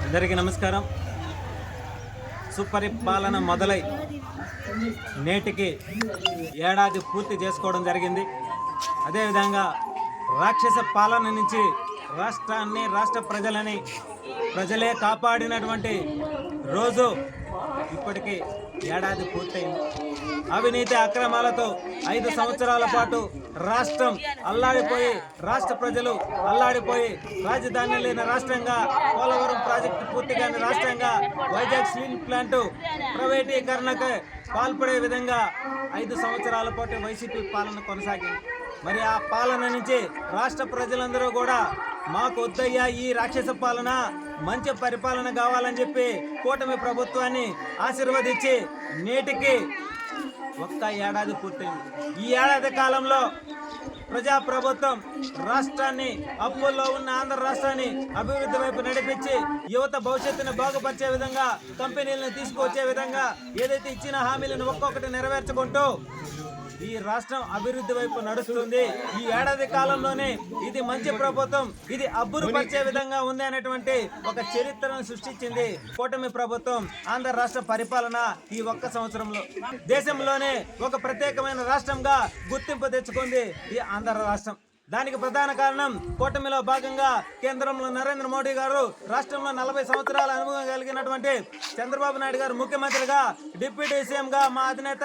అందరికీ నమస్కారం. సుపరిపాలన మొదలై నేటికి ఏడాది పూర్తి చేసుకోవడం జరిగింది. అదేవిధంగా రాక్షస పాలన నుంచి రాష్ట్రాన్ని, రాష్ట్ర ప్రజలే కాపాడినటువంటి రోజు ఇప్పటికీ ఏడాది పూర్తయింది. అవినీతి అక్రమాలతో 5 సంవత్సరాల పాటు రాష్ట్రం అల్లాడిపోయి, రాష్ట్ర ప్రజలు అల్లాడిపోయి, రాజధాని లేని రాష్ట్రంగా, పోలవరం ప్రాజెక్టు పూర్తిగాని రాష్ట్రంగా, వైజాగ్ స్టీల్ ప్లాంటు ప్రైవేటీకరణకు పాల్పడే విధంగా 5 సంవత్సరాల పాటు వైసీపీ పాలన కొనసాగింది. మరి ఆ పాలన నుంచి రాష్ట్ర ప్రజలందరూ కూడా మాకు వద్దయ్యా ఈ రాక్షస పాలన, మంచి పరిపాలన కావాలని చెప్పి కూటమి ప్రభుత్వాన్ని ఆశీర్వదించి నేటికి ఒక్క ఏడాది పూర్తయింది. ఈ ఏడాది కాలంలో ప్రజాప్రభుత్వం రాష్ట్రాన్ని, అప్పుల్లో ఉన్న ఆంధ్ర రాష్ట్రాన్ని అభివృద్ధి వైపు నడిపించి యువత భవిష్యత్తును బాగుపరిచే విధంగా, కంపెనీలను తీసుకొచ్చే విధంగా ఏదైతే ఇచ్చిన హామీలను ఒక్కొక్కటి నెరవేర్చుకుంటూ ఈ రాష్ట్రం అభివృద్ధి వైపు నడుస్తుంది. ఈ ఏడాది కాలంలోనే ఇది మంచి ప్రభుత్వం, ఇది అబ్బురుపరిచే విధంగా ఉంది అనేటువంటి ఒక చరిత్రను సృష్టించింది కూటమి ప్రభుత్వం. ఆంధ్ర రాష్ట్ర పరిపాలన ఈ ఒక్క సంవత్సరంలో దేశంలోనే ఒక ప్రత్యేకమైన రాష్ట్రంగా గుర్తింపు తెచ్చుకుంది ఈ ఆంధ్ర రాష్ట్రం. దానికి ప్రధాన కారణం కూటమిలో భాగంగా కేంద్రంలో నరేంద్ర మోడీ గారు, రాష్ట్రంలో 40 సంవత్సరాల అనుభవం కలిగినటువంటి చంద్రబాబు నాయుడు గారు ముఖ్యమంత్రిగా, డిప్యూటీ సీఎంగా మా అధినేత